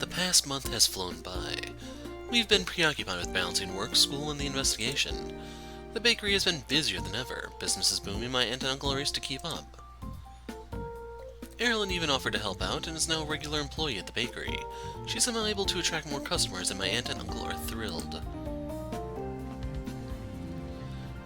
The past month has flown by. We've been preoccupied with balancing work, school, and the investigation. The bakery has been busier than ever. Business is booming, my aunt and uncle are raced to keep up. Erilynn even offered to help out and is now a regular employee at the bakery. She's somehow able to attract more customers, and my aunt and uncle are thrilled.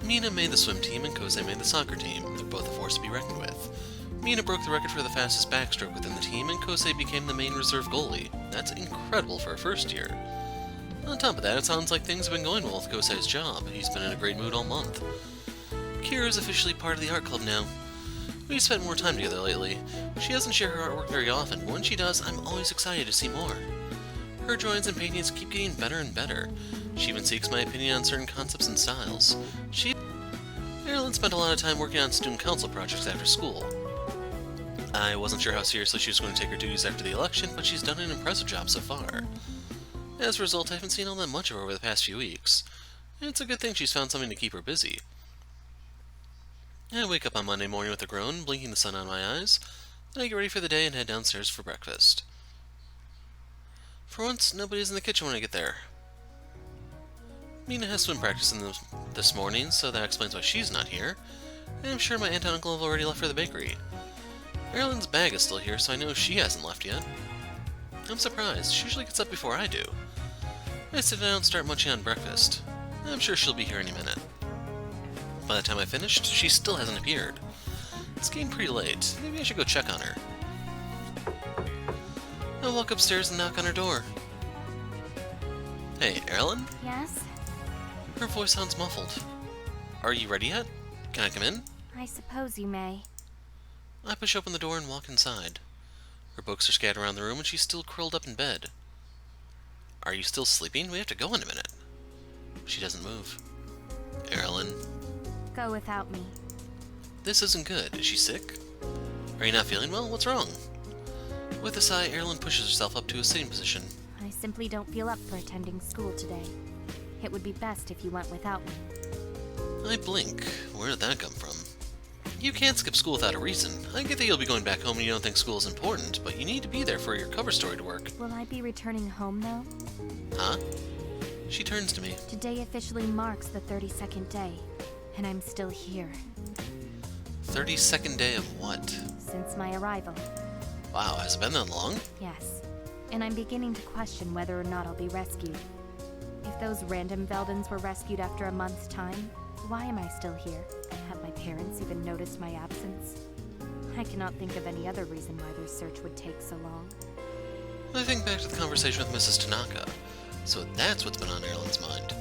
Mina made the swim team and Kosei made the soccer team. They're both a force to be reckoned with. Mina broke the record for the fastest backstroke within the team, and Kosei became the main reserve goalie. That's incredible for a first year. On top of that, it sounds like things have been going well with Kosei's job. He's been in a great mood all month. Kira is officially part of the art club now. We've spent more time together lately. She doesn't share her artwork very often, but when she does, I'm always excited to see more. Her drawings and paintings keep getting better and better. She even seeks my opinion on certain concepts and styles. Erilynn spent a lot of time working on student council projects after school. I wasn't sure how seriously she was going to take her duties after the election, but she's done an impressive job so far. As a result, I haven't seen all that much of her over the past few weeks. It's a good thing she's found something to keep her busy. I wake up on Monday morning with a groan, blinking the sun on my eyes, then I get ready for the day and head downstairs for breakfast. For once, nobody's in the kitchen when I get there. Mina has swim practice this morning, so that explains why she's not here, and I'm sure my aunt and uncle have already left for the bakery. Erilynn's bag is still here, so I know she hasn't left yet. I'm surprised. She usually gets up before I do. I sit down and start munching on breakfast. I'm sure she'll be here any minute. By the time I finished, she still hasn't appeared. It's getting pretty late. Maybe I should go check on her. I walk upstairs and knock on her door. Hey, Erilynn? Yes? Her voice sounds muffled. Are you ready yet? Can I come in? I suppose you may. I push open the door and walk inside. Her books are scattered around the room and she's still curled up in bed. Are you still sleeping? We have to go in a minute. She doesn't move. Erilynn? Go without me. This isn't good. Is she sick? Are you not feeling well? What's wrong? With a sigh, Erilynn pushes herself up to a sitting position. I simply don't feel up for attending school today. It would be best if you went without me. I blink. Where did that come from? You can't skip school without a reason. I get that you'll be going back home and you don't think school is important, but you need to be there for your cover story to work. Will I be returning home, though? Huh? She turns to me. Today officially marks the 32nd day, and I'm still here. 32nd day of what? Since my arrival. Wow, has it been that long? Yes. And I'm beginning to question whether or not I'll be rescued. If those random Veldens were rescued after a month's time, why am I still here? Have my parents even noticed my absence? I cannot think of any other reason why their search would take so long. I think back to the conversation with Mrs. Tanaka. So that's what's been on Erilynn's mind.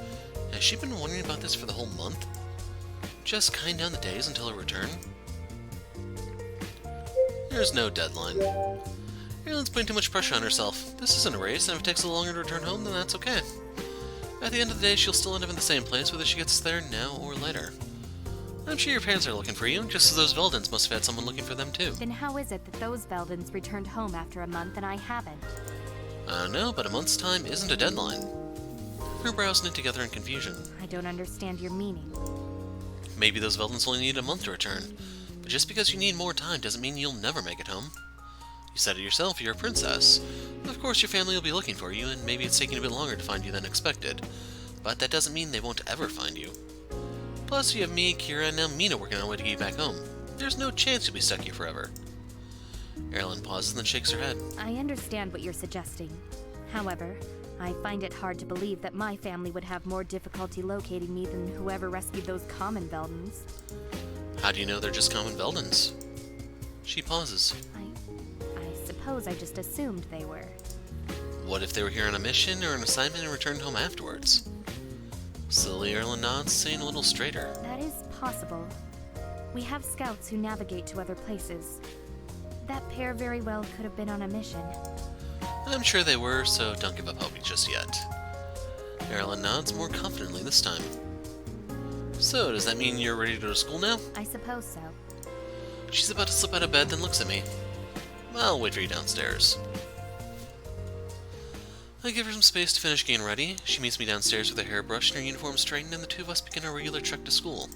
Has she been wondering about this for the whole month? Just counting down the days until her return? There's no deadline. Erilynn's putting too much pressure on herself. This isn't a race, and if it takes a little longer to return home, then that's okay. At the end of the day, she'll still end up in the same place, whether she gets there now or later. I'm sure your parents are looking for you, just as those Veldens must have had someone looking for them too. Then how is it that those Veldens returned home after a month and I haven't? I don't know, but a month's time isn't a deadline. Her brows knit together in confusion. I don't understand your meaning. Maybe those Veldens only need a month to return, but just because you need more time doesn't mean you'll never make it home. You said it yourself, you're a princess. Of course your family will be looking for you, and maybe it's taking a bit longer to find you than expected. But that doesn't mean they won't ever find you. Plus, you have me, Kira, and now Mina working on a way to get you back home. There's no chance you'll be stuck here forever. Erilynn pauses and then shakes her head. I understand what you're suggesting. However, I find it hard to believe that my family would have more difficulty locating me than whoever rescued those common Veldens. How do you know they're just common Veldens? She pauses. I suppose I just assumed they were. What if they were here on a mission or an assignment and returned home afterwards? Slowly, Erilynn nods, saying a little straighter. That is possible. We have scouts who navigate to other places. That pair very well could have been on a mission. I'm sure they were, so don't give up hope just yet. Erilynn nods more confidently this time. So, does that mean you're ready to go to school now? I suppose so. She's about to slip out of bed, then looks at me. I'll wait for you downstairs. I give her some space to finish getting ready. She meets me downstairs with her hairbrush and her uniform straightened, and the two of us begin our regular trek to school.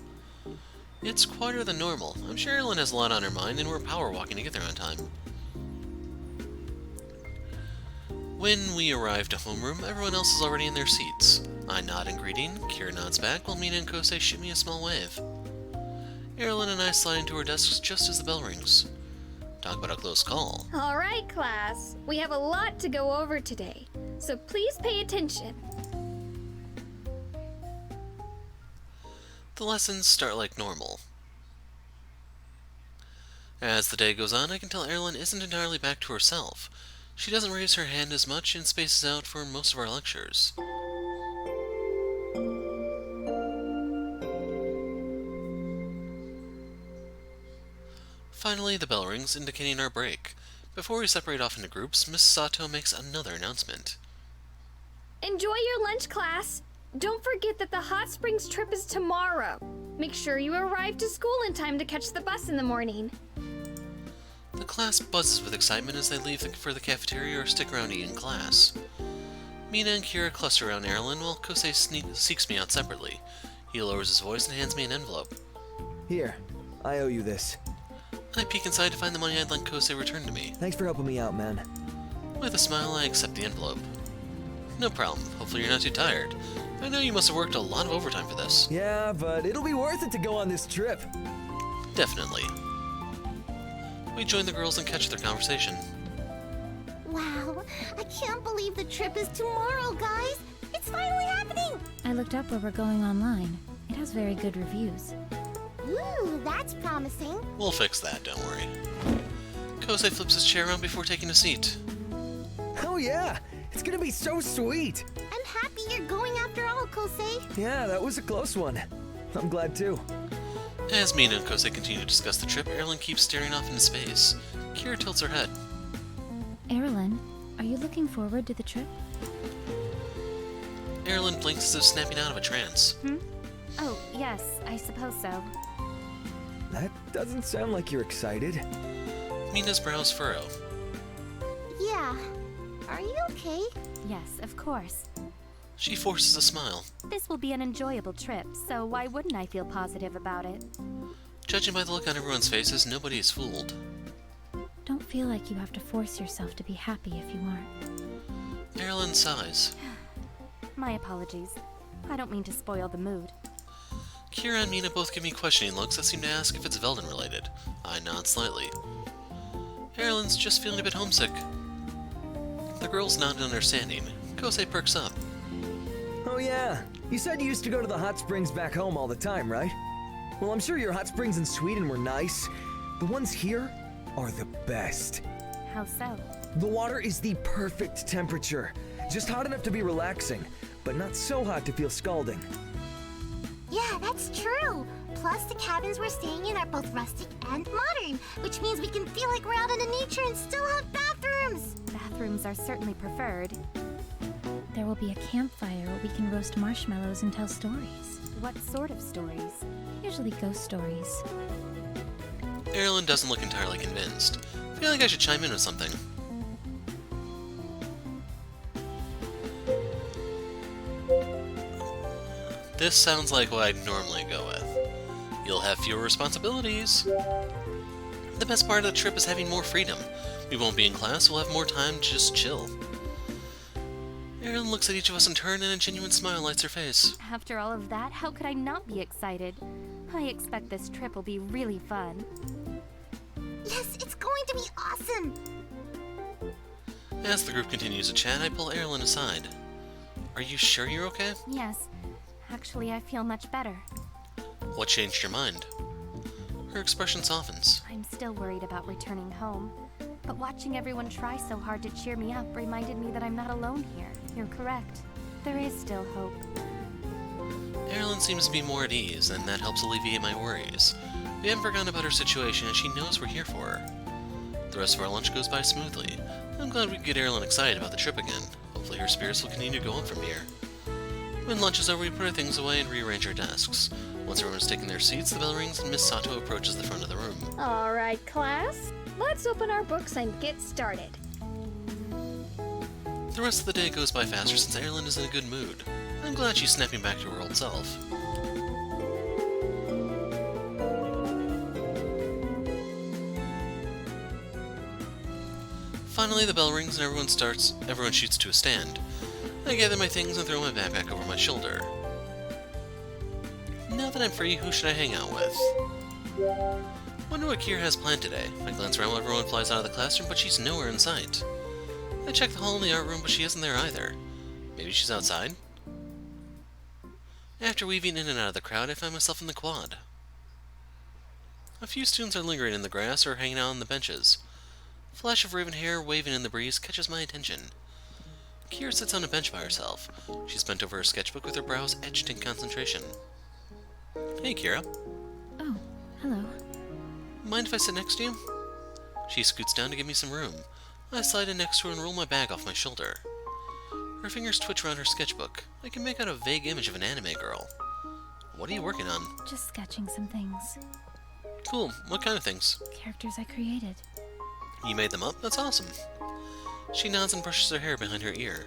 It's quieter than normal. I'm sure Erilynn has a lot on her mind, and we're power walking to get there on time. When we arrive to homeroom, everyone else is already in their seats. I nod in greeting, Kira nods back, while Mina and Kosei shoot me a small wave. Erilynn and I slide into our desks just as the bell rings. Talk about a close call. All right, class. We have a lot to go over today, so please pay attention. The lessons start like normal. As the day goes on, I can tell Erilynn isn't entirely back to herself. She doesn't raise her hand as much and spaces out for most of our lectures. Finally, the bell rings, indicating our break. Before we separate off into groups, Miss Sato makes another announcement. Enjoy your lunch, class. Don't forget that the hot springs trip is tomorrow. Make sure you arrive to school in time to catch the bus in the morning. The class buzzes with excitement as they leave for the cafeteria or stick around to eat in class. Mina and Kira cluster around Erilynn while Kosei seeks me out separately. He lowers his voice and hands me an envelope. Here, I owe you this. I peek inside to find the money I'd lent Kosei returned to me. Thanks for helping me out, man. With a smile, I accept the envelope. No problem. Hopefully you're not too tired. I know you must have worked a lot of overtime for this. Yeah, but it'll be worth it to go on this trip. Definitely. We join the girls and catch their conversation. Wow, I can't believe the trip is tomorrow, guys. It's finally happening. I looked up where we're going online. It has very good reviews. Ooh, that's promising. We'll fix that, don't worry. Kosei flips his chair around before taking a seat. Oh yeah, it's gonna be so sweet. I'm happy you're going after all, Kosei. Yeah, that was a close one. I'm glad too. As Mina and Kosei continue to discuss the trip, Erilynn keeps staring off into space. Kira tilts her head. Erilynn, are you looking forward to the trip? Erilynn blinks as if snapping out of a trance. Oh, yes, I suppose so. That doesn't sound like you're excited. Mina's brows furrow. Yeah. Are you okay? Yes, of course. She forces a smile. This will be an enjoyable trip, so why wouldn't I feel positive about it? Judging by the look on everyone's faces, nobody is fooled. Don't feel like you have to force yourself to be happy if you aren't. Erilynn sighs. My apologies. I don't mean to spoil the mood. Kira and Mina both give me questioning looks that seem to ask if it's Velden related. I nod slightly. Erilynn's just feeling a bit homesick. The girls nod in understanding. Kosei perks up. Oh yeah, you said you used to go to the hot springs back home all the time, right? Well, I'm sure your hot springs in Sweden were nice. The ones here are the best. How so? The water is the perfect temperature. Just hot enough to be relaxing, but not so hot to feel scalding. Yeah, that's true. Plus, the cabins we're staying in are both rustic and modern, which means we can feel like we're out in the nature and still have bathrooms. Bathrooms are certainly preferred. There will be a campfire where we can roast marshmallows and tell stories. What sort of stories? Usually ghost stories. Erilynn doesn't look entirely convinced. I feel like I should chime in with something. This sounds like what I'd normally go with. You'll have fewer responsibilities. The best part of the trip is having more freedom. We won't be in class, we'll have more time to just chill. Erilynn looks at each of us in turn and a genuine smile lights her face. After all of that, how could I not be excited? I expect this trip will be really fun. Yes, it's going to be awesome. As the group continues to chat, I pull Erilynn aside. Are you sure you're okay? Yes. Actually, I feel much better. What changed your mind? Her expression softens. I'm still worried about returning home. But watching everyone try so hard to cheer me up reminded me that I'm not alone here. You're correct. There is still hope. Erilynn seems to be more at ease, and that helps alleviate my worries. We haven't forgotten about her situation, and she knows we're here for her. The rest of our lunch goes by smoothly. I'm glad we could get Erilynn excited about the trip again. Hopefully her spirits will continue going from here. When lunch is over, we put our things away and rearrange our desks. Once everyone's taken their seats, the bell rings and Miss Sato approaches the front of the room. All right, class. Let's open our books and get started. The rest of the day goes by faster since Erilynn is in a good mood. I'm glad she's snapping back to her old self. Finally, Finally, the bell rings and everyone shoots to a stand. I gather my things and throw my backpack over my shoulder. Now that I'm free, who should I hang out with? Wonder what Kira has planned today. I glance around while everyone flies out of the classroom, but she's nowhere in sight. I check the hall in the art room, but she isn't there either. Maybe she's outside? After weaving in and out of the crowd, I find myself in the quad. A few students are lingering in the grass or hanging out on the benches. A flash of raven hair waving in the breeze catches my attention. Kira sits on a bench by herself. She's bent over her sketchbook with her brows etched in concentration. Hey, Kira. Oh, hello. Mind if I sit next to you? She scoots down to give me some room. I slide in next to her and roll my bag off my shoulder. Her fingers twitch around her sketchbook. I can make out a vague image of an anime girl. What are you working on? Just sketching some things. Cool. What kind of things? Characters I created. You made them up? That's awesome. She nods and brushes her hair behind her ear.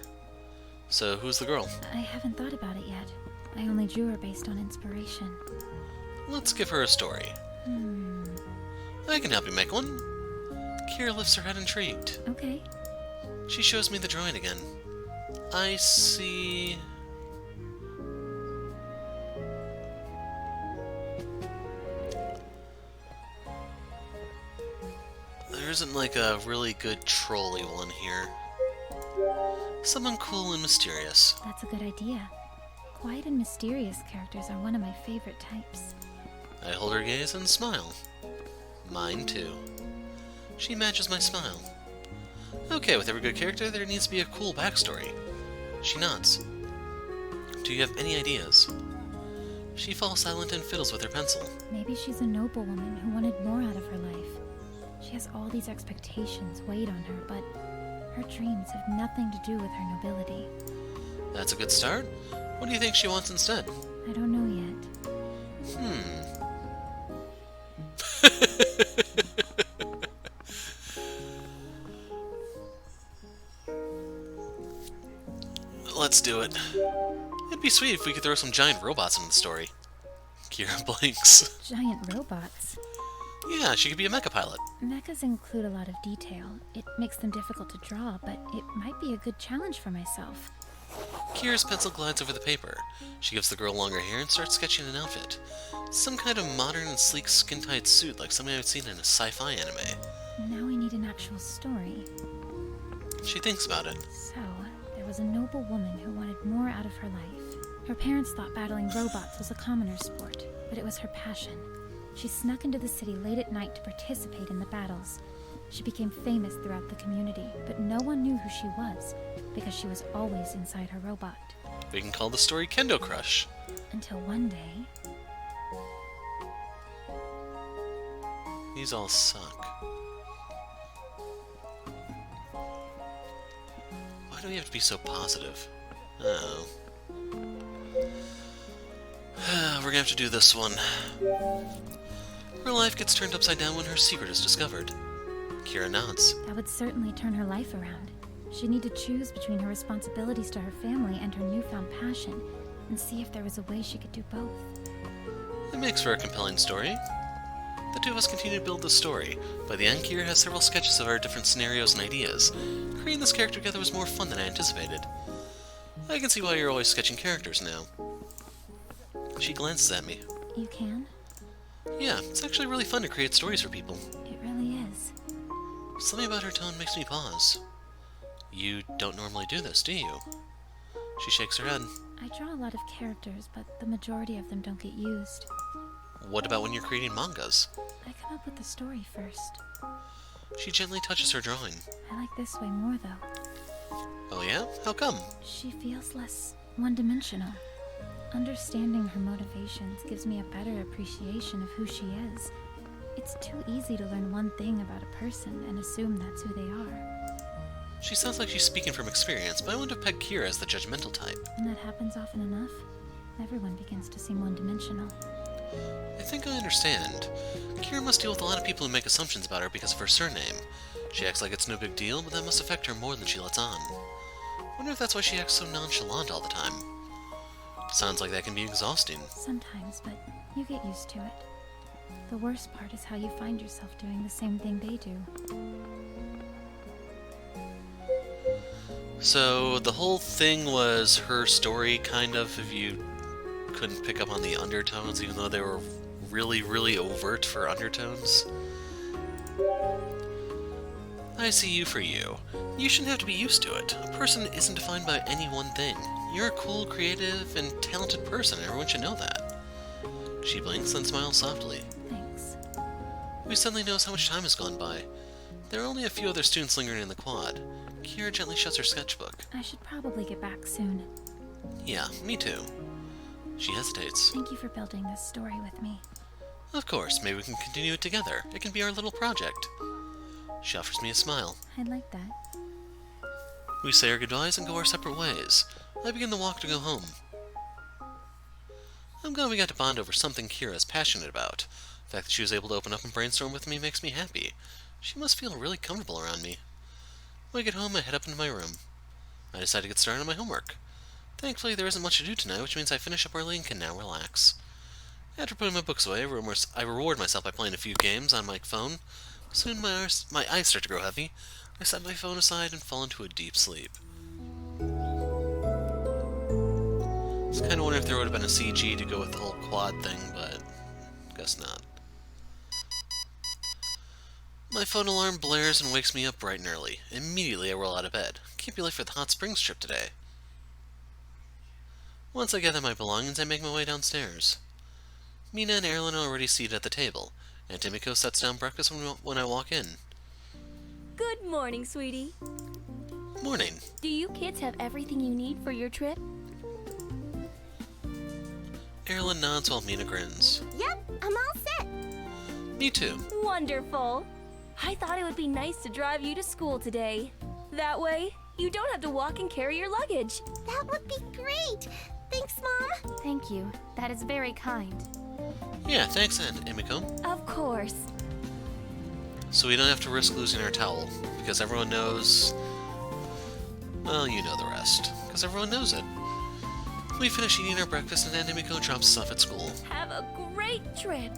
So, who's the girl? I haven't thought about it yet. I only drew her based on inspiration. Let's give her a story. I can help you make one. Kira lifts her head intrigued. Okay. She shows me the drawing again. I see... There isn't like a really good trolly one here. Someone cool and mysterious. That's a good idea. Quiet and mysterious characters are one of my favorite types. I hold her gaze and smile. Mine too. She matches my smile. Okay, with every good character, there needs to be a cool backstory. She nods. Do you have any ideas? She falls silent and fiddles with her pencil. Maybe she's a noblewoman who wanted more out of her life. She has all these expectations weighed on her, but her dreams have nothing to do with her nobility. That's a good start. What do you think she wants instead? I don't know yet. Let's do it. It'd be sweet if we could throw some giant robots into the story. Kira blinks. Giant robots. Yeah, she could be a mecha pilot. Mechas include a lot of detail. It makes them difficult to draw, but it might be a good challenge for myself. Kira's pencil glides over the paper. She gives the girl longer hair and starts sketching an outfit. Some kind of modern and sleek skin-tight suit like something I've seen in a sci-fi anime. Now we need an actual story. She thinks about it. So, there was a noble woman who wanted more out of her life. Her parents thought battling robots was a commoner sport, but it was her passion. She snuck into the city late at night to participate in the battles. She became famous throughout the community, but no one knew who she was, because she was always inside her robot. We can call the story Kendo Crush. Until one day... These all suck. Why do we have to be so positive? Oh. We're gonna have to do this one. Her life gets turned upside down when her secret is discovered. Kira nods. That would certainly turn her life around. She'd need to choose between her responsibilities to her family and her newfound passion, and see if there was a way she could do both. It makes for a compelling story. The two of us continue to build the story. By the end, Kira has several sketches of our different scenarios and ideas. Creating this character together was more fun than I anticipated. I can see why you're always sketching characters now. She glances at me. You can? Yeah, it's actually really fun to create stories for people. It really is. Something about her tone makes me pause. You don't normally do this, do you? She shakes her head. I draw a lot of characters, but the majority of them don't get used. What about when you're creating mangas? I come up with the story first. She gently touches her drawing. I like this way more, though. Oh yeah? How come? She feels less one-dimensional. Understanding her motivations gives me a better appreciation of who she is. It's too easy to learn one thing about a person and assume that's who they are. She sounds like she's speaking from experience, but I wouldn't have pegged Kira as the judgmental type. And that happens often enough. Everyone begins to seem one-dimensional. I think I understand. Kira must deal with a lot of people who make assumptions about her because of her surname. She acts like it's no big deal, but that must affect her more than she lets on. Wonder if that's why she acts so nonchalant all the time. Sounds like that can be exhausting. Sometimes, but you get used to it. The worst part is how you find yourself doing the same thing they do. So, the whole thing was her story, kind of, if you couldn't pick up on the undertones, even though they were really, really overt for undertones. I see you for you. You shouldn't have to be used to it. A person isn't defined by any one thing. You're a cool, creative, and talented person, and everyone should know that. She blinks and smiles softly. Thanks. We suddenly notice how much time has gone by. There are only a few other students lingering in the quad. Kira gently shuts her sketchbook. I should probably get back soon. Yeah, me too. She hesitates. Thank you for building this story with me. Of course, maybe we can continue it together. It can be our little project. She offers me a smile. I'd like that. We say our goodbyes and go our separate ways. I begin the walk to go home. I'm glad we got to bond over something Kira is passionate about. The fact that she was able to open up and brainstorm with me makes me happy. She must feel really comfortable around me. When I get home, I head up into my room. I decide to get started on my homework. Thankfully, there isn't much to do tonight, which means I finish up early and can now relax. After putting my books away, I reward myself by playing a few games on my phone. Soon my eyes start to grow heavy. I set my phone aside and fall into a deep sleep. I was kind of wondering if there would have been a CG to go with the whole quad thing, but guess not. My phone alarm blares and wakes me up bright and early. Immediately I roll out of bed. Can't be late for the hot springs trip today. Once I gather my belongings, I make my way downstairs. Mina and Erilynn are already seated at the table, and Timiko sets down breakfast when I walk in. Good morning, sweetie. Morning. Do you kids have everything you need for your trip? Erilynn nods while Mina grins. Yep, I'm all set. Me too. Wonderful. I thought it would be nice to drive you to school today. That way, you don't have to walk and carry your luggage. That would be great. Thanks, Mom. Thank you. That is very kind. Yeah, thanks, Aunt Emiko. Of course. So we don't have to risk losing our towel, because everyone knows... Well, you know the rest, because everyone knows it. We finish eating our breakfast and Aunt Emiko drops us off at school. Have a great trip.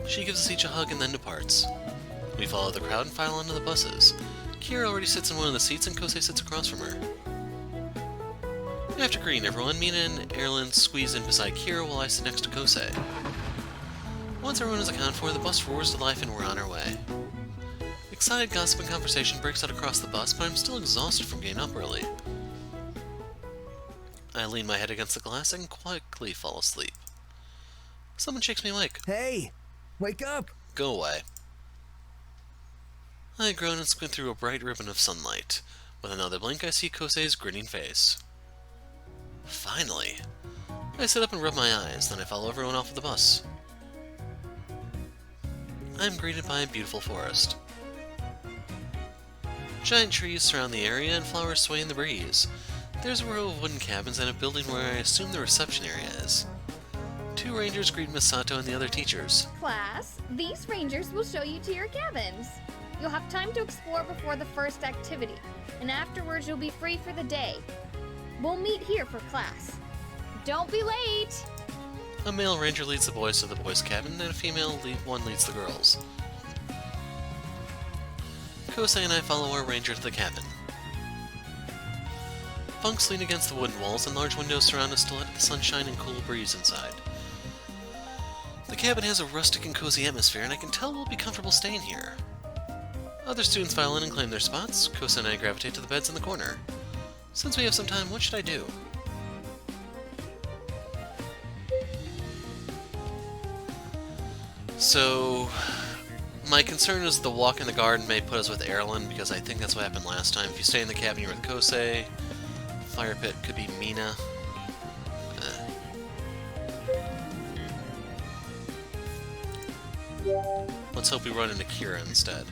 She gives us each a hug and then departs. We follow the crowd and file onto the buses. Kira already sits in one of the seats and Kosei sits across from her. After greeting everyone, Mina and Erilynn squeeze in beside Kira while I sit next to Kosei. Once everyone is accounted for, the bus roars to life and we're on our way. Excited gossip and conversation breaks out across the bus, but I'm still exhausted from getting up early. I lean my head against the glass and quickly fall asleep. Someone shakes me awake. Hey, wake up! Go away. I groan and squint through a bright ribbon of sunlight. With another blink, I see Kosei's grinning face. Finally. I sit up and rub my eyes, then I follow everyone off of the bus. I am greeted by a beautiful forest. Giant trees surround the area and flowers sway in the breeze. There's a row of wooden cabins and a building where I assume the reception area is. 2 rangers greet Miss Sato and the other teachers. Class, these rangers will show you to your cabins. You'll have time to explore before the first activity, and afterwards you'll be free for the day. We'll meet here for class. Don't be late! A male ranger leads the boys to the boys' cabin, and a female one leads the girls. Kosei and I follow our ranger to the cabin. Bunks lean against the wooden walls, and large windows surround us to let the sunshine and cool breeze inside. The cabin has a rustic and cozy atmosphere, and I can tell we'll be comfortable staying here. Other students file in and claim their spots. Kosei and I gravitate to the beds in the corner. Since we have some time, what should I do? So, my concern is the walk in the garden may put us with Erilynn, because I think that's what happened last time. If you stay in the cabin, you're with Kosei. Fire pit could be Mina. Let's hope we run into Kira instead.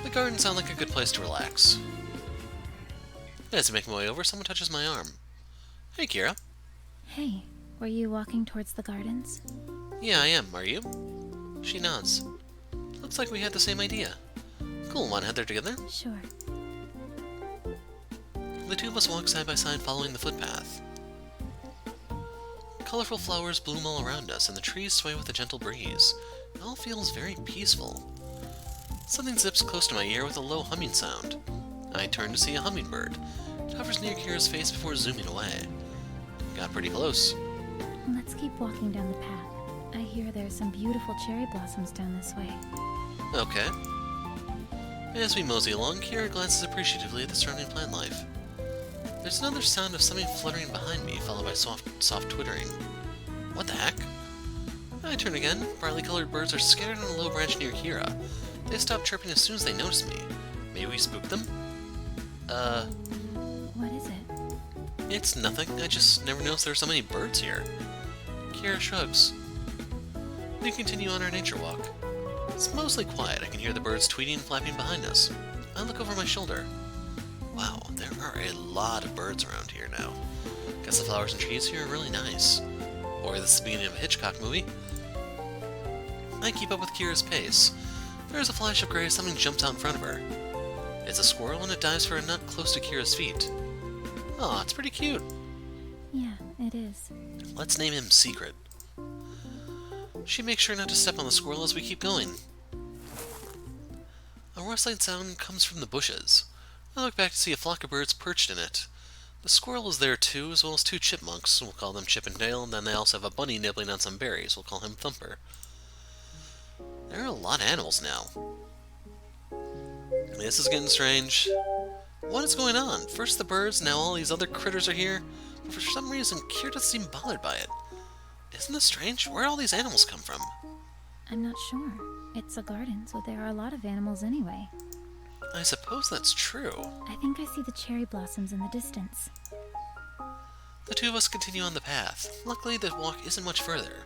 The garden sounds like a good place to relax. As I make my way over, someone touches my arm. Hey, Kira. Hey, were you walking towards the gardens? Yeah, I am. Are you? She nods. Looks like we had the same idea. Cool, wanna head there together? Sure. The two of us walk side by side following the footpath. Colorful flowers bloom all around us, and the trees sway with a gentle breeze. It all feels very peaceful. Something zips close to my ear with a low humming sound. I turn to see a hummingbird. It hovers near Kira's face before zooming away. Got pretty close. Let's keep walking down the path. I hear there's some beautiful cherry blossoms down this way. Okay. As we mosey along, Kira glances appreciatively at the surrounding plant life. There's another sound of something fluttering behind me, followed by soft twittering. What the heck? I turn again. Brightly colored birds are scattered on a low branch near Kira. They stop chirping as soon as they notice me. Maybe we spooked them? What is it? It's nothing. I just never noticed there were so many birds here. Kira shrugs. We continue on our nature walk. It's mostly quiet. I can hear the birds tweeting and flapping behind us. I look over my shoulder. Wow, there are a lot of birds around here now. Guess the flowers and trees here are really nice. Or this is the beginning of a Hitchcock movie. I keep up with Kira's pace. There's a flash of gray as something jumps out in front of her. It's a squirrel and it dives for a nut close to Kira's feet. Aw, it's pretty cute. Yeah, it is. Let's name him Secret. She makes sure not to step on the squirrel as we keep going. A rustling sound comes from the bushes. I look back to see a flock of birds perched in it. The squirrel is there too, as well as two chipmunks. We'll call them Chip and Dale, and then they also have a bunny nibbling on some berries. We'll call him Thumper. There are a lot of animals now. This is getting strange. What is going on? First the birds, now all these other critters are here, but for some reason Kira doesn't seem bothered by it. Isn't this strange? Where did all these animals come from? I'm not sure. It's a garden, so there are a lot of animals anyway. I suppose that's true. I think I see the cherry blossoms in the distance. The two of us continue on the path. Luckily, the walk isn't much further.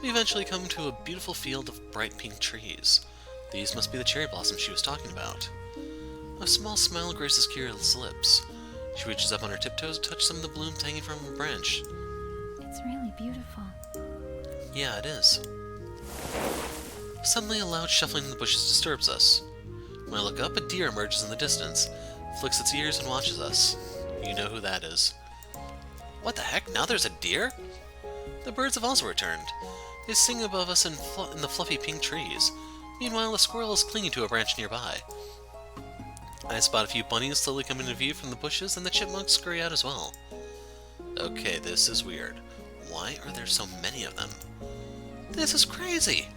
We eventually come to a beautiful field of bright pink trees. These must be the cherry blossoms she was talking about. A small smile graces Kira's lips. She reaches up on her tiptoes to touch some of the blooms hanging from a branch. It's really beautiful. Yeah, it is. Suddenly, a loud shuffling in the bushes disturbs us. When I look up, a deer emerges in the distance, flicks its ears, and watches us. You know who that is. What the heck? Now there's a deer? The birds have also returned. They sing above us in the fluffy pink trees. Meanwhile, a squirrel is clinging to a branch nearby. I spot a few bunnies slowly coming into view from the bushes, and the chipmunks scurry out as well. Okay, this is weird. Why are there so many of them? This is crazy!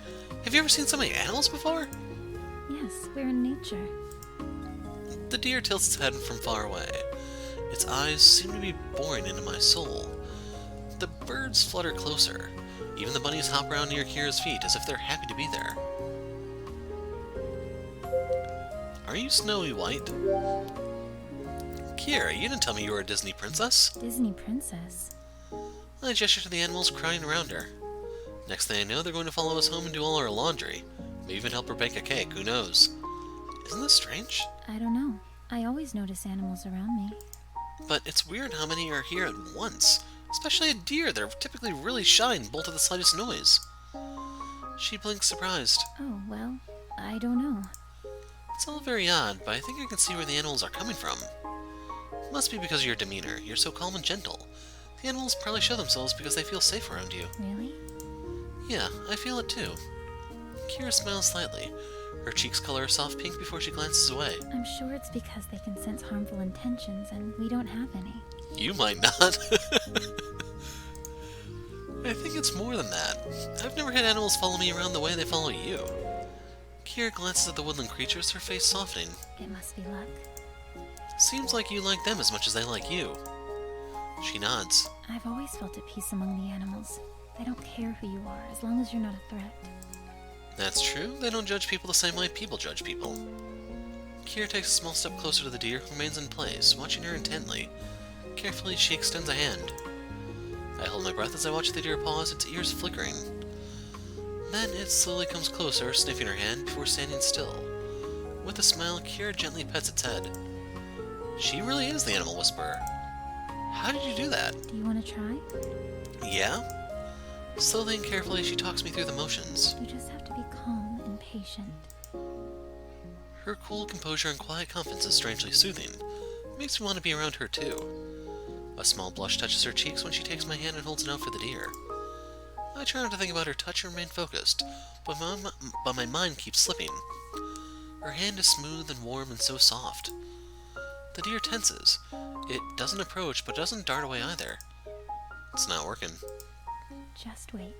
Have you ever seen so many animals before? Yes, we're in nature. The deer tilts its head from far away. Its eyes seem to be boring into my soul. The birds flutter closer. Even the bunnies hop around near Kira's feet as if they're happy to be there. Are you Snowy White? Kira, you didn't tell me you were a Disney princess. Disney princess? I gesture to the animals crying around her. Next thing I know, they're going to follow us home and do all our laundry. Maybe even help her bake a cake, who knows? Isn't this strange? I don't know. I always notice animals around me. But it's weird how many are here at once. Especially a deer. They're typically really shy and bolt at the slightest noise. She blinks surprised. Oh, well, I don't know. It's all very odd, but I think I can see where the animals are coming from. It must be because of your demeanor. You're so calm and gentle. The animals probably show themselves because they feel safe around you. Really? Yeah, I feel it too. Kira smiles slightly. Her cheeks color a soft pink before she glances away. I'm sure it's because they can sense harmful intentions and we don't have any. You might not. I think it's more than that. I've never had animals follow me around the way they follow you. Kira glances at the woodland creatures, her face softening. It must be luck. Seems like you like them as much as they like you. She nods. I've always felt at peace among the animals. They don't care who you are, as long as you're not a threat. That's true. They don't judge people the same way people judge people. Kira takes a small step closer to the deer, who remains in place, watching her intently. Carefully, she extends a hand. I hold my breath as I watch the deer pause, its ears flickering. Then it slowly comes closer, sniffing her hand, before standing still. With a smile, Kira gently pets its head. She really is the animal whisperer. How did you do that? Do you want to try? Yeah? Slowly and carefully, she talks me through the motions. You just have to be calm and patient. Her cool composure and quiet confidence is strangely soothing. It makes me want to be around her too. A small blush touches her cheeks when she takes my hand and holds it out for the deer. I try not to think about her touch and remain focused, but my mind keeps slipping. Her hand is smooth and warm and so soft. The deer tenses. It doesn't approach, but doesn't dart away either. It's not working. Just wait.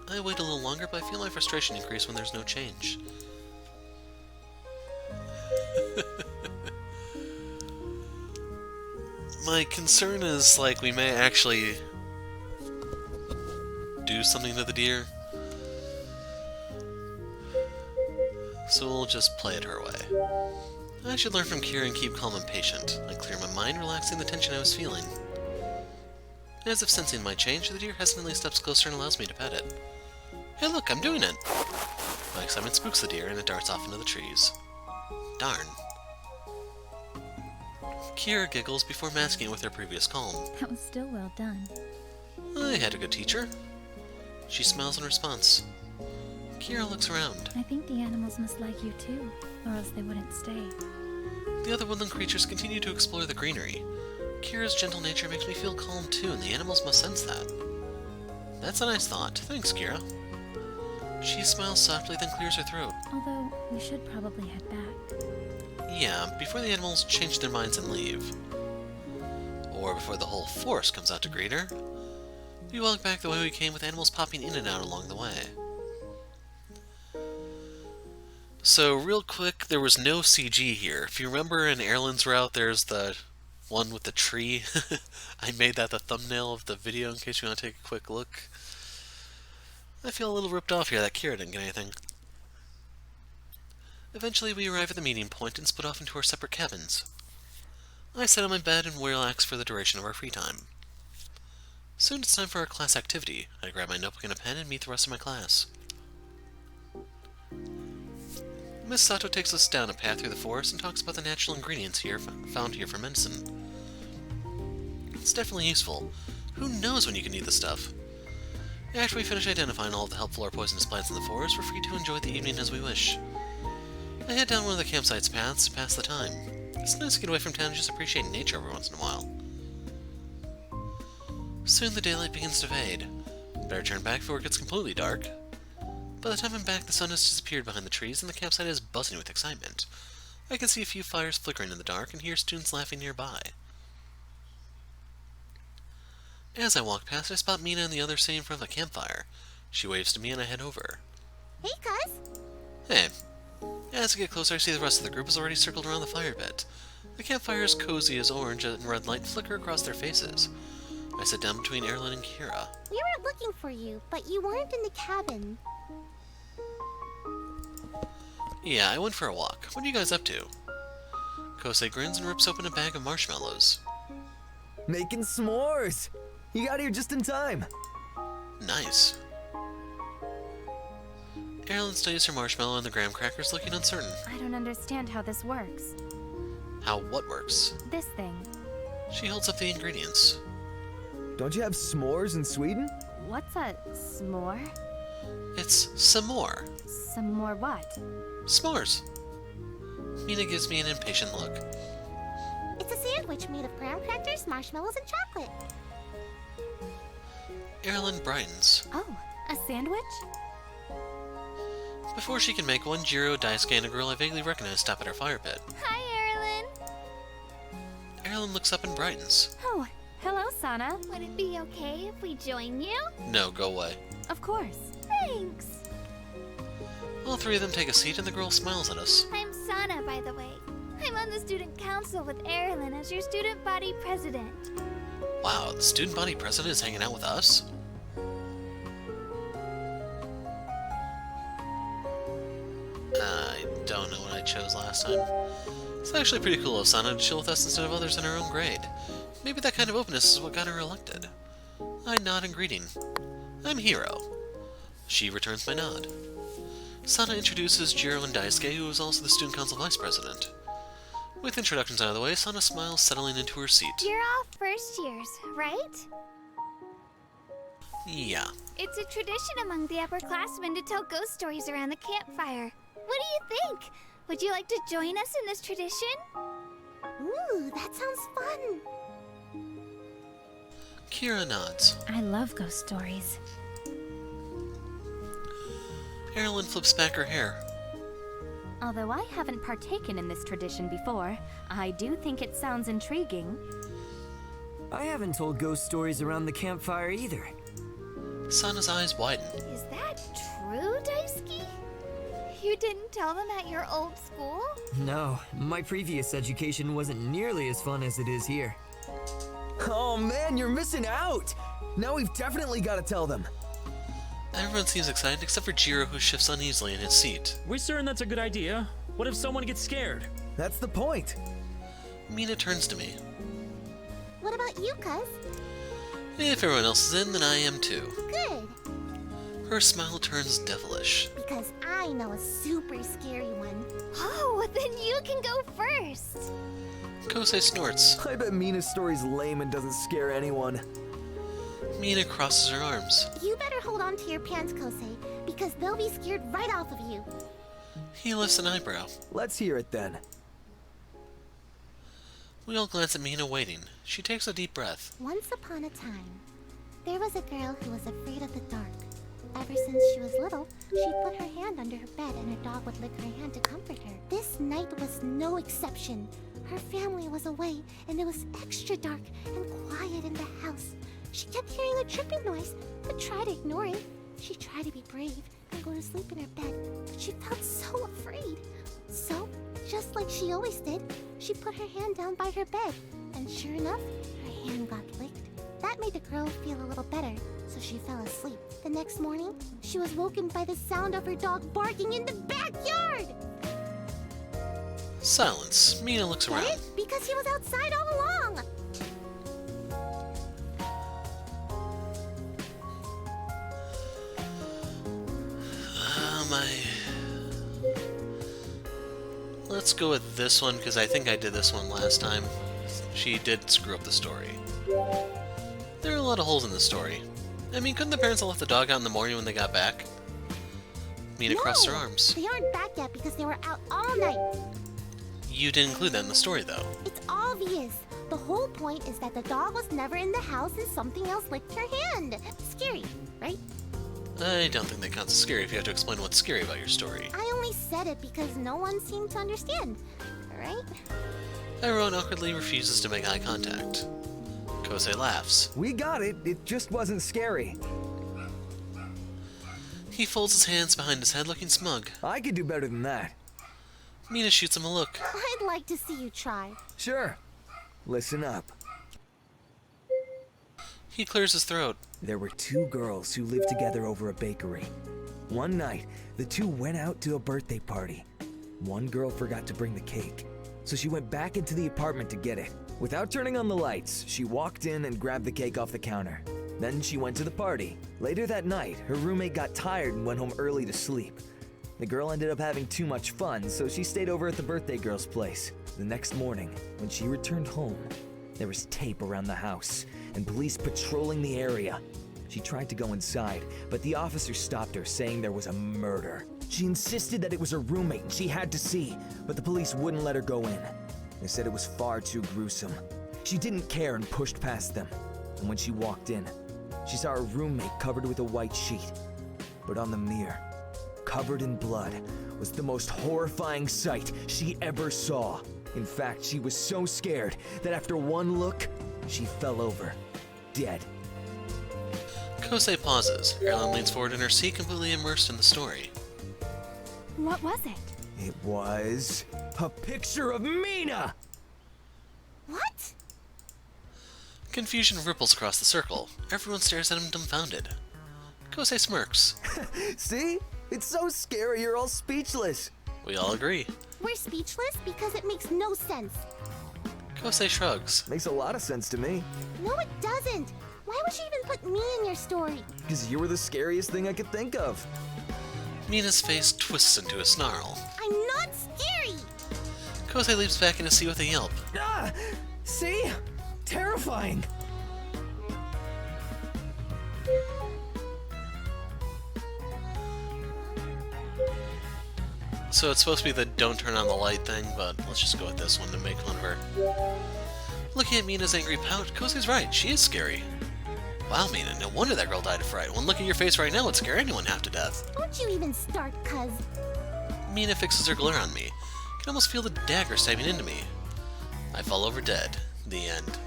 I wait a little longer, but I feel my frustration increase when there's no change. My concern is, like, we may actually do something to the deer. So we'll just play it her way. I should learn from Kira and keep calm and patient. I clear my mind, relaxing the tension I was feeling. As if sensing my change, the deer hesitantly steps closer and allows me to pet it. Hey look, I'm doing it! My excitement spooks the deer and it darts off into the trees. Darn. Kira giggles before masking it with her previous calm. That was still well done. I had a good teacher. She smiles in response. Kira looks around. I think the animals must like you too, or else they wouldn't stay. The other woodland creatures continue to explore the greenery. Kira's gentle nature makes me feel calm too, and the animals must sense that. That's a nice thought. Thanks, Kira. She smiles softly, then clears her throat. Although, we should probably head back. Yeah, before the animals change their minds and leave. Or before the whole forest comes out to greet her. We walk back the way we came with animals popping in and out along the way. So, real quick, there was no CG here. If you remember in Erilynn's route, there's the one with the tree. I made that the thumbnail of the video in case you want to take a quick look. I feel a little ripped off here that Kira didn't get anything. Eventually, we arrive at the meeting point and split off into our separate cabins. I sit on my bed and relax for the duration of our free time. Soon it's time for our class activity. I grab my notebook and a pen and meet the rest of my class. Miss Sato takes us down a path through the forest and talks about the natural ingredients found here for medicine. It's definitely useful. Who knows when you can need the stuff? After we finish identifying all of the helpful or poisonous plants in the forest, we're free to enjoy the evening as we wish. I head down one of the campsite's paths to pass the time. It's nice to get away from town and just appreciate nature every once in a while. Soon the daylight begins to fade. Better turn back before it gets completely dark. By the time I'm back, the sun has disappeared behind the trees and the campsite is buzzing with excitement. I can see a few fires flickering in the dark and hear students laughing nearby. As I walk past, I spot Mina and the others sitting in front of the campfire. She waves to me and I head over. Hey, cuz. Hey. As I get closer, I see the rest of the group is already circled around the fire pit. The campfire is cozy as orange and red light flicker across their faces. I sit down between Erilynn and Kira. We were looking for you, but you weren't in the cabin. Yeah, I went for a walk. What are you guys up to? Kosei grins and rips open a bag of marshmallows. Making s'mores! You got here just in time. Nice. Erilynn studies her marshmallow and the graham crackers, looking uncertain. I don't understand how this works. How what works? This thing. She holds up the ingredients. Don't you have s'mores in Sweden? What's a s'more? It's some more. Some more what? S'mores. Mina gives me an impatient look. It's a sandwich made of graham crackers, marshmallows, and chocolate. Erilynn brightens. Oh, a sandwich? Before she can make one, Jiro, Daisuke, and a girl I vaguely recognize stop at her fire pit. Hi, Erilynn. Erilynn looks up and brightens. Oh, hello, Sana. Would it be okay if we join you? No, go away. Of course. Thanks. All three of them take a seat and the girl smiles at us. I'm Sana, by the way. I'm on the student council with Erilynn as your student body president. Wow, the student body president is hanging out with us? I don't know what I chose last time. It's actually pretty cool of Sana to chill with us instead of others in her own grade. Maybe that kind of openness is what got her elected. I nod in greeting. I'm Hiro. She returns my nod. Sana introduces Jiro and Daisuke, who is also the student council vice president. With introductions out of the way, Sana smiles, settling into her seat. You're all first years, right? Yeah. It's a tradition among the upperclassmen to tell ghost stories around the campfire. What do you think? Would you like to join us in this tradition? Ooh, that sounds fun. Kira nods. I love ghost stories. Erilynn flips back her hair. Although I haven't partaken in this tradition before, I do think it sounds intriguing. I haven't told ghost stories around the campfire either. Sana's eyes widen. Is that true, Daisuke? You didn't tell them at your old school? No, my previous education wasn't nearly as fun as it is here. Oh man, you're missing out! Now we've definitely got to tell them. Everyone seems excited except for Jiro, who shifts uneasily in his seat. We certain that's a good idea? What if someone gets scared? That's the point. Mina turns to me. What about you, cuz? If everyone else is in, then I am too. Good, Her smile turns devilish. because I know a super scary one. Oh, then you can go first. Kosei snorts. I bet Mina's story's lame and doesn't scare anyone. Mina crosses her arms. You better hold on to your pants, Kosei, because they'll be scared right off of you. He lifts an eyebrow. Let's hear it then. We all glance at Mina waiting. She takes a deep breath. Once upon a time, there was a girl who was afraid of the dark. Ever since she was little, she'd put her hand under her bed and her dog would lick her hand to comfort her. This night was no exception. Her family was away, and it was extra dark and quiet in the house. She kept hearing a tripping noise, but tried to ignore it. She tried to be brave and go to sleep in her bed, but she felt so afraid. So, just like she always did, she put her hand down by her bed, and sure enough, her hand got licked. That made the girl feel a little better, so she fell asleep. The next morning, she was woken by the sound of her dog barking in the backyard! Silence. Mina looks Get around. it? Because he was outside all along! Let's go with this one, because I think I did this one last time. She did screw up the story. There are a lot of holes in the story. I mean, couldn't the parents have left the dog out in the morning when they got back? Mina crossed her arms. They aren't back yet because they were out all night. You didn't include that in the story, though. It's obvious. The whole point is that the dog was never in the house and something else licked her hand. Scary, right? I don't think that counts as scary if you have to explain what's scary about your story. I only said it because no one seemed to understand, right? Everyone awkwardly refuses to make eye contact. Kosei laughs. We got it. It just wasn't scary. He folds his hands behind his head, looking smug. I could do better than that. Mina shoots him a look. I'd like to see you try. Sure. Listen up. He clears his throat. There were two girls who lived together over a bakery. One night, the two went out to a birthday party. One girl forgot to bring the cake, so she went back into the apartment to get it. Without turning on the lights, she walked in and grabbed the cake off the counter. Then she went to the party. Later that night, her roommate got tired and went home early to sleep. The girl ended up having too much fun, so she stayed over at the birthday girl's place. The next morning, when she returned home, there was tape around the house and police patrolling the area. She tried to go inside, but the officer stopped her, saying there was a murder. She insisted that it was her roommate and she had to see, but the police wouldn't let her go in. They said it was far too gruesome. She didn't care and pushed past them. And when she walked in, she saw her roommate covered with a white sheet. But on the mirror, covered in blood, was the most horrifying sight she ever saw. In fact, she was so scared that after one look, she fell over, dead. Kosei pauses. Erilynn leans forward in her seat, completely immersed in the story. What was it? It was a picture of Mina! What? Confusion ripples across the circle. Everyone stares at him dumbfounded. Kosei smirks. See? It's so scary you're all speechless. We all agree. We're speechless because it makes no sense. Kosei shrugs. Makes a lot of sense to me. No, it doesn't. Why would you even put me in your story? Because you were the scariest thing I could think of. Mina's face twists into a snarl. I'm not scary. Kosei leaps back in his seat with a yelp. Ah! See? Terrifying! So it's supposed to be the don't turn on the light thing, but let's just go with this one to make fun of her. Looking at Mina's angry pout, Kosei's right, she is scary. Wow, Mina, no wonder that girl died of fright. One look at your face right now would scare anyone half to death. Don't you even start, cuz. Mina fixes her glare on me. I can almost feel the dagger stabbing into me. I fall over dead. The end.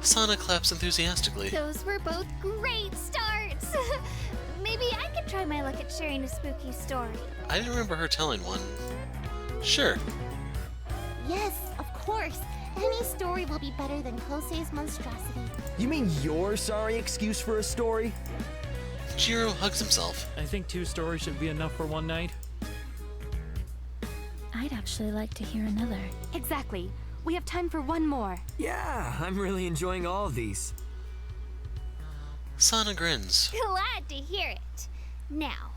Sana claps enthusiastically. Those were both great starts! Maybe I could try my luck at sharing a spooky story. I didn't remember her telling one. Sure. Yes, of course. Any story will be better than Kosei's monstrosity. You mean your sorry excuse for a story? Jiro hugs himself. I think 2 stories should be enough for one night. I'd actually like to hear another. Exactly. We have time for one more. Yeah, I'm really enjoying all of these. Sana grins. Glad to hear it. Now,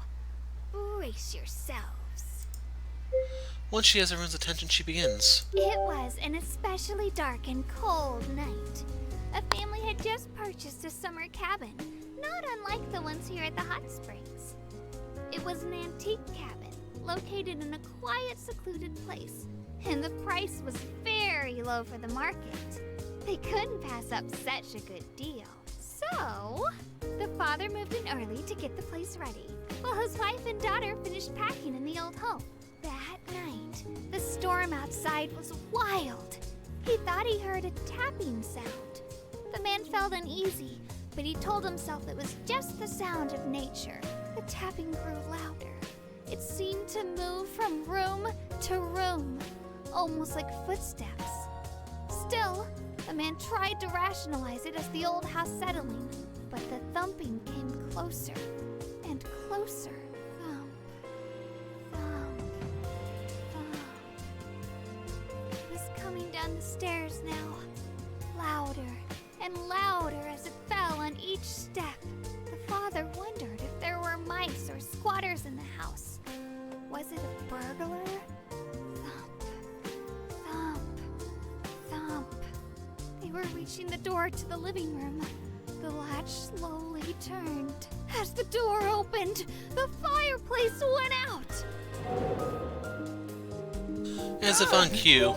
brace yourselves. Once she has everyone's attention, she begins. It was an especially dark and cold night. A family had just purchased a summer cabin, not unlike the ones here at the hot springs. It was an antique cabin, located in a quiet, secluded place, and the price was very low for the market. They couldn't pass up such a good deal. So, the father moved in early to get the place ready, while his wife and daughter finished packing in the old home. That night, the storm outside was wild. He thought he heard a tapping sound. The man felt uneasy, but he told himself it was just the sound of nature. The tapping grew louder. It seemed to move from room to room, almost like footsteps. Still, the man tried to rationalize it as the old house settling, but the thumping came closer and closer. Thump, thump, thump. It was coming down the stairs now, louder and louder as it fell on each step. The father wondered if there were mice or squatters in the house. Was it a burglar? Thump, thump, thump. They were reaching the door to the living room. The latch slowly turned. As the door opened, the fireplace went out. As if on cue,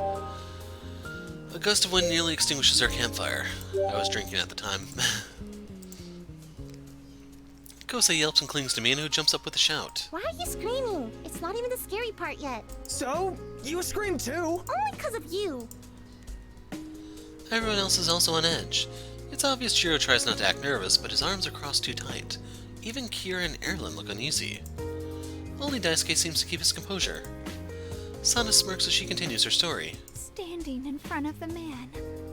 a gust of wind nearly extinguishes our campfire. I was drinking at the time. Kosei yelps and clings to Mina, who jumps up with a shout. Why are you screaming? It's not even the scary part yet. So? You scream too? Only because of you. Everyone else is also on edge. It's obvious Jiro tries not to act nervous, but his arms are crossed too tight. Even Kira and Erilynn look uneasy. Only Daisuke seems to keep his composure. Sana smirks as she continues her story. Standing in front of the man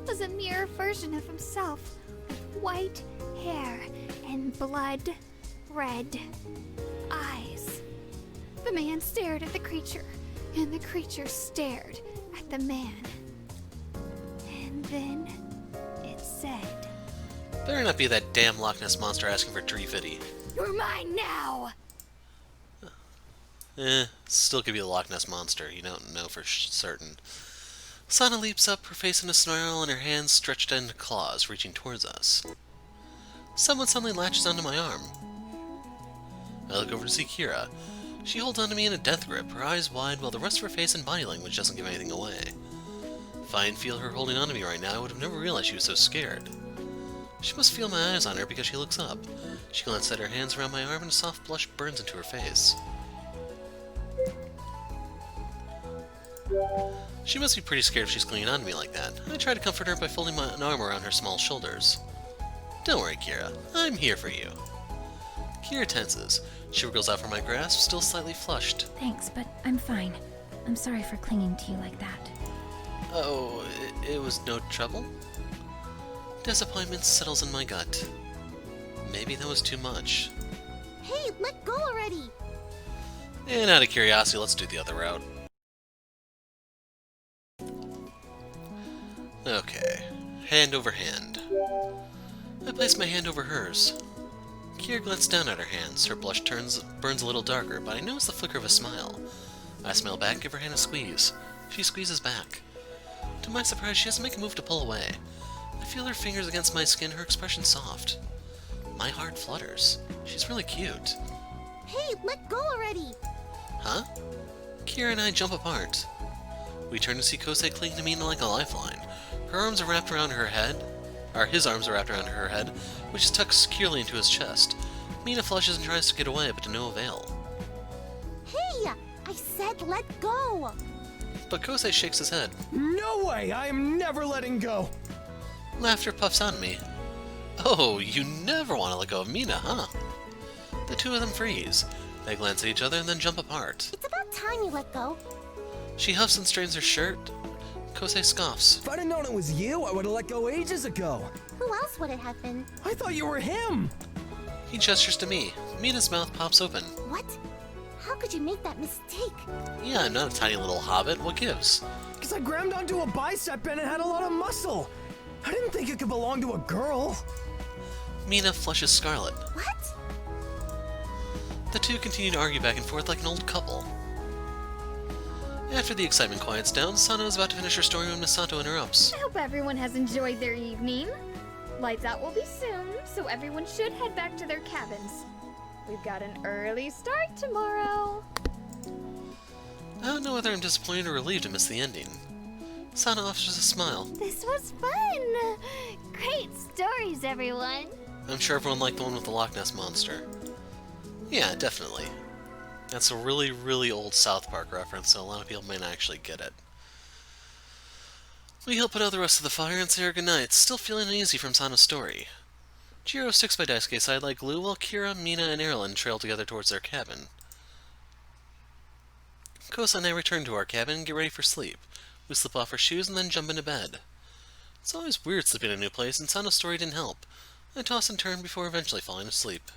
was a mirror version of himself, with white hair and blood-red eyes. The man stared at the creature, and the creature stared at the man. And then it said, Better not be that damn Loch Ness monster asking for Treefitty. "You're mine now!" Still could be the Loch Ness monster, you don't know for certain. Sana leaps up, her face in a snarl and her hands stretched into claws, reaching towards us. Someone suddenly latches onto my arm. I look over to see Kira. She holds onto me in a death grip, her eyes wide while the rest of her face and body language doesn't give anything away. If I didn't feel her holding onto me right now, I would have never realized she was so scared. She must feel my eyes on her because she looks up. She glances at her hands around my arm and a soft blush burns into her face. She must be pretty scared if she's clinging on to me like that. I try to comfort her by folding my arm around her small shoulders. Don't worry, Kira. I'm here for you. Kira tenses. She wriggles out from my grasp, still slightly flushed. Thanks, but I'm fine. I'm sorry for clinging to you like that. Oh, it was no trouble? Disappointment settles in my gut. Maybe that was too much. Hey, let go already. And out of curiosity, let's do the other route. Okay, hand over hand. I place my hand over hers. Kira glances down at her hands. Her blush burns a little darker, but I notice the flicker of a smile. I smile back, give her hand a squeeze. She squeezes back. To my surprise, she doesn't make a move to pull away. I feel her fingers against my skin, her expression soft. My heart flutters. She's really cute. Hey, let go already. Huh? Kira and I jump apart. We turn to see Kosei clinging to Mina like a lifeline. Her arms are wrapped around her head, or his arms are wrapped around her head, which is tucked securely into his chest. Mina flushes and tries to get away, but to no avail. said let go! But Kosei shakes his head. No way! I am never letting go! Laughter puffs out at me. Oh, you never want to let go of Mina, huh? The two of them freeze. They glance at each other and then jump apart. It's about time you let go. She huffs and strains her shirt. Kosei scoffs. If I'd have known it was you, I would have let go ages ago. Who else would it have been? I thought you were him! He gestures to me. Mina's mouth pops open. What? How could you make that mistake? Yeah, I'm not a tiny little hobbit. What gives? Because I grabbed onto a bicep and it had a lot of muscle. I didn't think it could belong to a girl. Mina flushes scarlet. What? The two continue to argue back and forth like an old couple. After the excitement quiets down, Sano is about to finish her story when Misato interrupts. I hope everyone has enjoyed their evening. Lights out will be soon, so everyone should head back to their cabins. We've got an early start tomorrow. I don't know whether I'm disappointed or relieved to miss the ending. Sano offers a smile. This was fun! Great stories, everyone! I'm sure everyone liked the one with the Loch Ness Monster. Yeah, definitely. That's a really, really old South Park reference, so a lot of people may not actually get it. We help put out the rest of the fire and say our goodnights, still feeling uneasy from Sano's story. Jiro sticks by Daisuke's side like glue, while Kira, Mina, and Erilynn trail together towards their cabin. Kosa and I return to our cabin and get ready for sleep. We slip off our shoes and then jump into bed. It's always weird sleeping in a new place, and Sano's story didn't help. I toss and turn before eventually falling asleep.